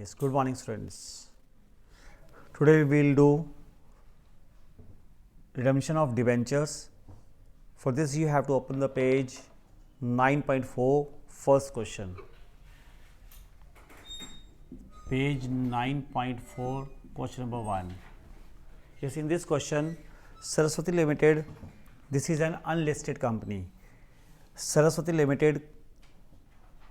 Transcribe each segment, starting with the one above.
Yes, good morning students. Today we will do redemption of debentures. For this you have to open the page 9.4, first question. Page 9.4, question number 1. Yes, in this question, Saraswati Limited, this is an unlisted company. Saraswati Limited,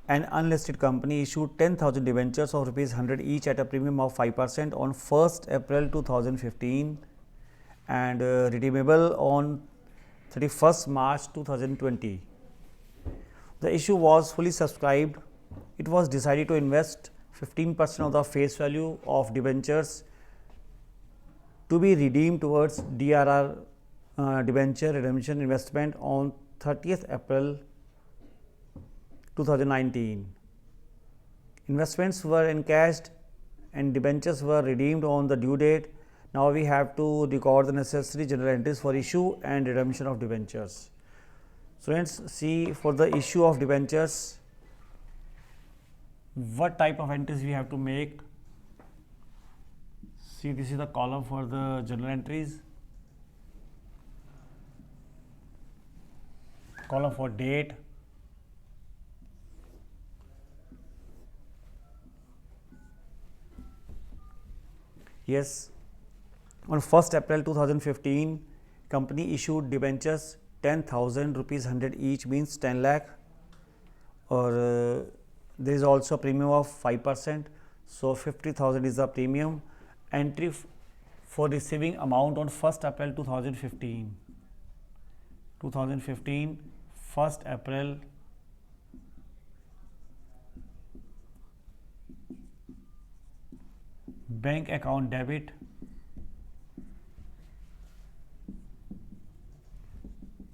an unlisted company, issued 10,000 debentures of rupees 100 each at a premium of 5% on 1st April 2015 and redeemable on 31st March 2020. The issue was fully subscribed. It was decided to invest 15% of the face value of debentures to be redeemed towards DRR debenture redemption investment on 30th April 2019. Investments were encashed and debentures were redeemed on the due date. Now we have to record the necessary journal entries for issue and redemption of debentures. Students, see, for the issue of debentures, what type of entries we have to make. See, this is the column for the journal entries, column for date, yes, on 1st April 2015, company issued debentures 10,000 rupees 100 each, means 10 lakh, or there is also a premium of 5%, so 50,000 is the premium. Entry for receiving amount on 1st April 2015, 1st April, bank account debit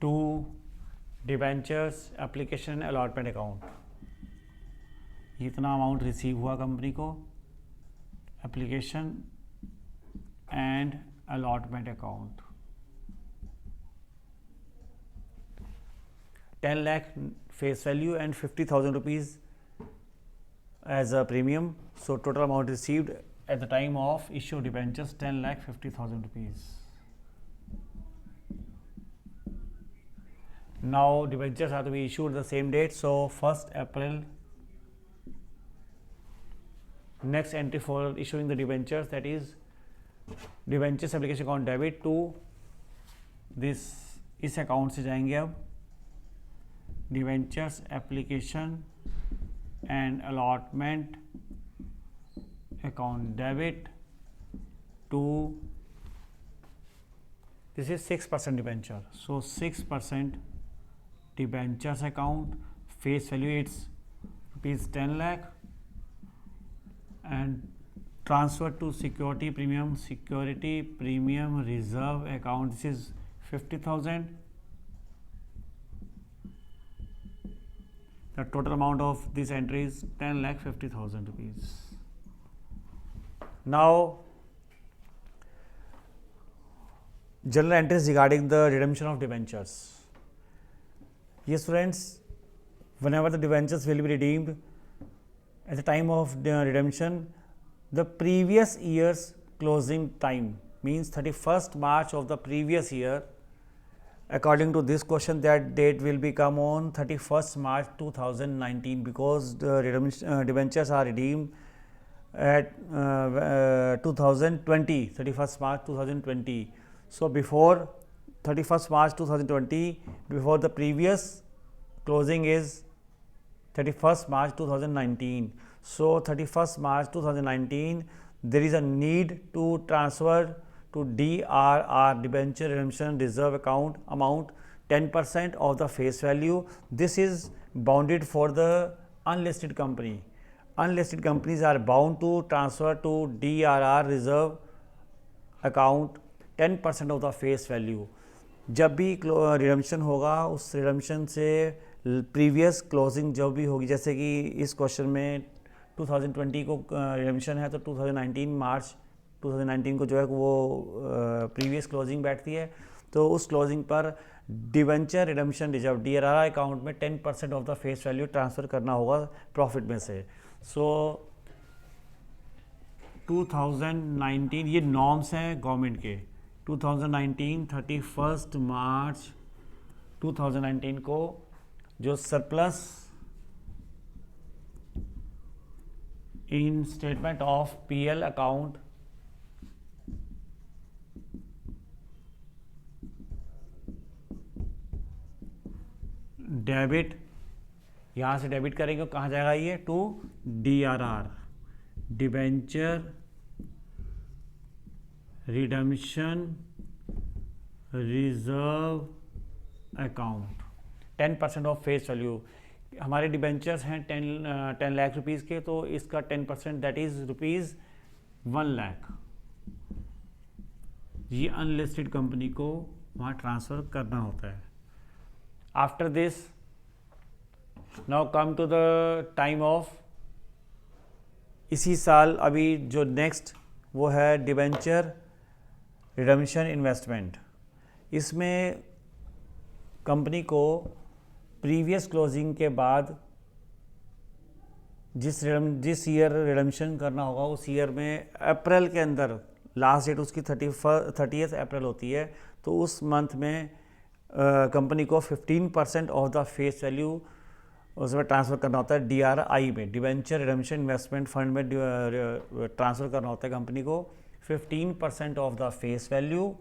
to debentures application allotment account. इतना amount receive हुआ company को application and allotment account. 10 lakh face value and 50,000 rupees as a premium. So total amount received at the time of issue debentures 10,50,000 rupees. Now debentures are to be issued the same date. So 1st April. Next entry for issuing the debentures, that is debentures application account debit to this, इस account से जाएंगे अब debentures application and allotment account debit to, this is 6% debenture, so 6% debentures account, face value it's rupees 10 lakh and transfer to security premium reserve account, this is 50,000. The total amount of this entry is 10,50,000 rupees. Now journal entries regarding the redemption of debentures. Yes friends, whenever the debentures will be redeemed, at the time of the redemption, the previous year's closing time, means 31st March of the previous year, according to this question, that date will become on 31st March 2019, because the debentures are redeemed at 2020, 31st March 2020. So before 31st March 2020, before the previous closing is 31st March 2019. So 31st March 2019, there is a need to transfer to DRR debenture redemption reserve account amount 10% of the face value. This is bounded for the unlisted company. Unlisted companies are bound to transfer to DRR reserve account 10% of the face value. जब भी redemption होगा, उस redemption से previous closing जो भी होगी, जैसे कि इस क्वेश्चन में 2020 को रिडम्पशन है तो 2019 मार्च 2019 को जो है वो प्रीवियस क्लोजिंग बैठती है, तो उस क्लोजिंग पर debenture redemption reserve DRR account में 10% of the face value transfer करना होगा प्रॉफिट में से. सो 2019 ये नॉर्म्स हैं गवर्नमेंट के। 2019 31 मार्च 2019 को जो surplus in statement of PL account debit, यहाँ से डेबिट करेंगे तो कहाँ जाएगा ये? To DRR, debenture redemption reserve account, 10% of face value. हमारे डिबेंचर्स हैं 10 लाख रुपीज़ के, तो इसका 10% दैट इज़ ₹1 लाख, ये अनलिस्टेड कंपनी को वहाँ ट्रांसफ़र करना होता है। After this now come to the time of, इसी साल अभी जो नेक्स्ट वो है डिबेंचर रिडम्पशन इन्वेस्टमेंट। इसमें कंपनी को प्रीवियस क्लोजिंग के बाद जिस ईयर रिडम्पशन करना होगा उस ईयर में अप्रैल के अंदर, लास्ट डेट उसकी 30 अप्रैल होती है, तो उस मंथ में कंपनी को 15% ऑफ द फेस वैल्यू उसमें ट्रांसफ़र करना होता है DRI में, डिबेंचर रिडम्पशन इन्वेस्टमेंट फंड में ट्रांसफ़र करना होता है कंपनी को 15% ऑफ द फेस वैल्यू।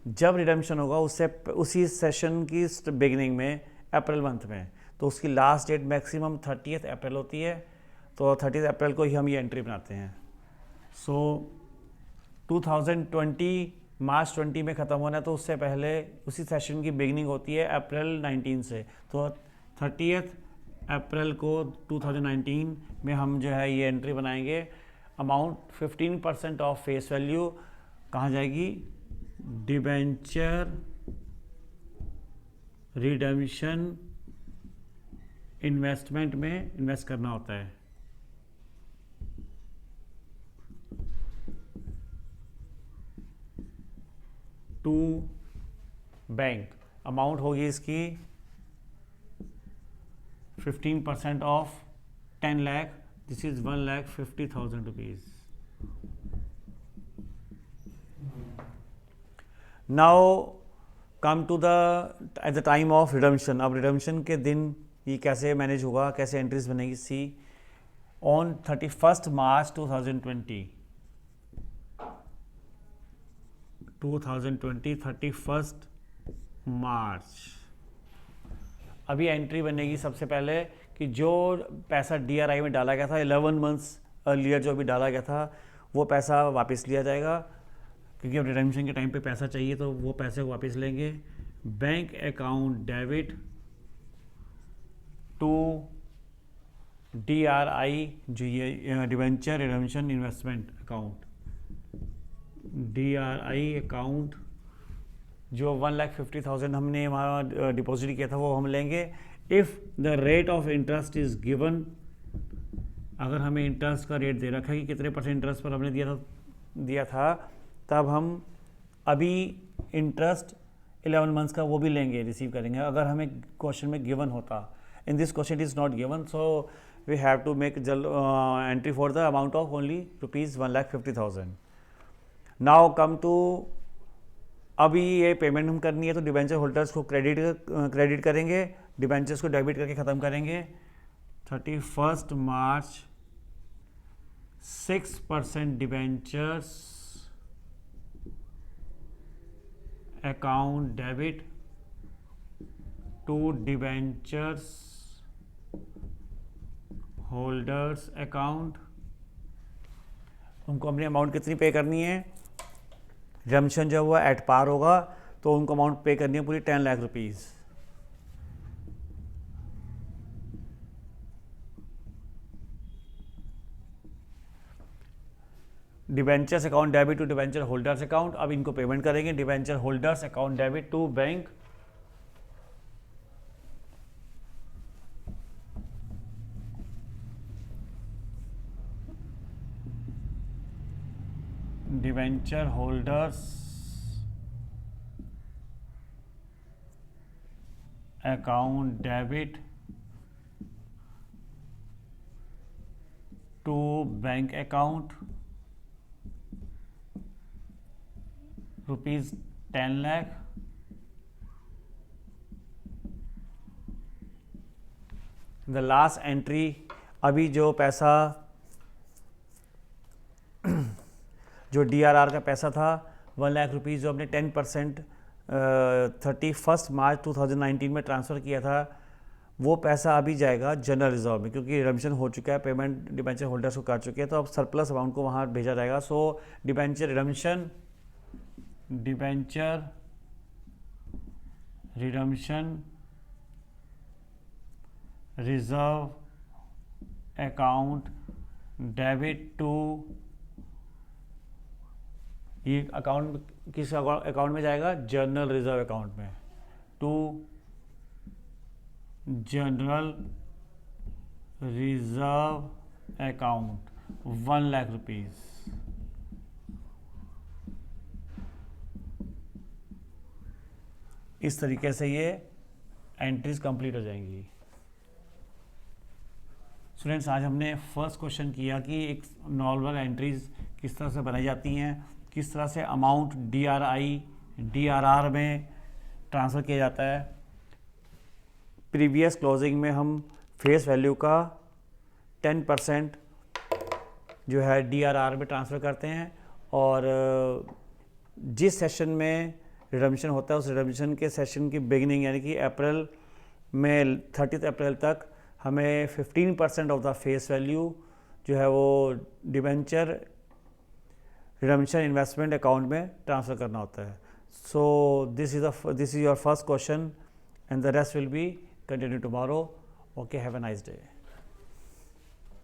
जब रिडम्पशन होगा उससे उसी सेशन की बिगिनिंग में अप्रैल मंथ में, तो उसकी लास्ट डेट मैक्सिमम 30 अप्रैल होती है, तो 30 अप्रैल को ही हम ये एंट्री बनाते हैं। सो 2020 मार्च 20 में ख़त्म होना है, तो उससे पहले उसी सेशन की बिगिनिंग होती है अप्रैल 19 से, तो 30 अप्रैल को 2019 में हम जो है ये एंट्री बनाएंगे। अमाउंट 15% ऑफ फेस वैल्यू कहाँ जाएगी? डिबेंचर रिडम्पशन इन्वेस्टमेंट में इन्वेस्ट करना होता है। टू बैंक, अमाउंट होगी इसकी 15% of 10 lakh, this is 1,50,000 rupees. Now come to the at the time of redemption. अब रिडम्पशन के दिन ये कैसे मैनेज होगा, कैसे एंट्रीज बनेगी? सी ऑन 31 मार्च 2020 31 मार्च अभी एंट्री बनेगी सबसे पहले कि जो पैसा DRI में डाला गया था 11 मंथ्स अर्लियर जो भी डाला गया था वो पैसा वापस लिया जाएगा, क्योंकि अब रिडम्पशन के टाइम पे पैसा चाहिए तो वो पैसे को वापस लेंगे। Bank account debit to DRI, जो ये debenture redemption investment account, DRI account जो 1,50,000 हमने वहाँ डिपॉजिट किया था वो हम लेंगे। If the rate of interest is given, अगर हमें इंटरेस्ट का रेट दे रखा है कि कितने % इंटरेस्ट पर हमने दिया था, तब हम अभी इंटरेस्ट 11 मंथ्स का वो भी लेंगे, रिसीव करेंगे। अगर हमें क्वेश्चन में गिवन होता, in this question is not given, so we have to make entry for the amount of only ₹1,50,000। Now come to, अभी ये पेमेंट हम करनी है तो डिबेंचर होल्डर्स को क्रेडिट करेंगे, डिबेंचर्स को डेबिट करके ख़त्म करेंगे। 31 March 6% debentures account debit to debentures holders account. उनको अपनी अमाउंट कितनी पे करनी है? रिडम्पशन जब हुआ एट पार होगा तो उनको अमाउंट पे करनी है पूरी 10 lakh rupees. Debentures account debit to debenture holders account, अब इनको पेमेंट करेंगे। Debenture holders account debit to bank debenture holders account debit to bank account rupees 10 lakh, the last entry, अभी जो पैसा जो DRR का पैसा था 1 लाख रुपीज़ जो हमने 10% 31 मार्च 2019 में ट्रांसफ़र किया था, वो पैसा अभी जाएगा जनरल रिजर्व में, क्योंकि रिडम्पशन हो चुका है, पेमेंट डिबेंचर होल्डर्स को कर चुके हैं, तो अब सरप्लस अमाउंट को वहाँ भेजा जाएगा। So debenture redemption reserve account debit to, ये अकाउंट किस अकाउंट में जाएगा? जनरल रिजर्व अकाउंट में, to general reserve account 1 lakh rupees. इस तरीके से ये एंट्रीज कंप्लीट हो जाएंगी। स्टूडेंट्स, आज हमने फर्स्ट क्वेश्चन किया कि एक नॉर्मल एंट्रीज किस तरह से बनाई जाती हैं, किस तरह से अमाउंट DRR में ट्रांसफ़र किया जाता है। प्रीवियस क्लोजिंग में हम फेस वैल्यू का 10% जो है DRR में ट्रांसफ़र करते हैं, और जिस सेशन में रिडम्पशन होता है उस रिडम्पशन के सेशन की बिगिनिंग यानी कि अप्रैल में 30 अप्रैल तक हमें 15% ऑफ द फेस वैल्यू जो है वो डिबेंचर रिडम्पशन इन्वेस्टमेंट अकाउंट में ट्रांसफ़र करना होता है। So this is your first question and the rest will be continue tomorrow. Okay, have a nice day.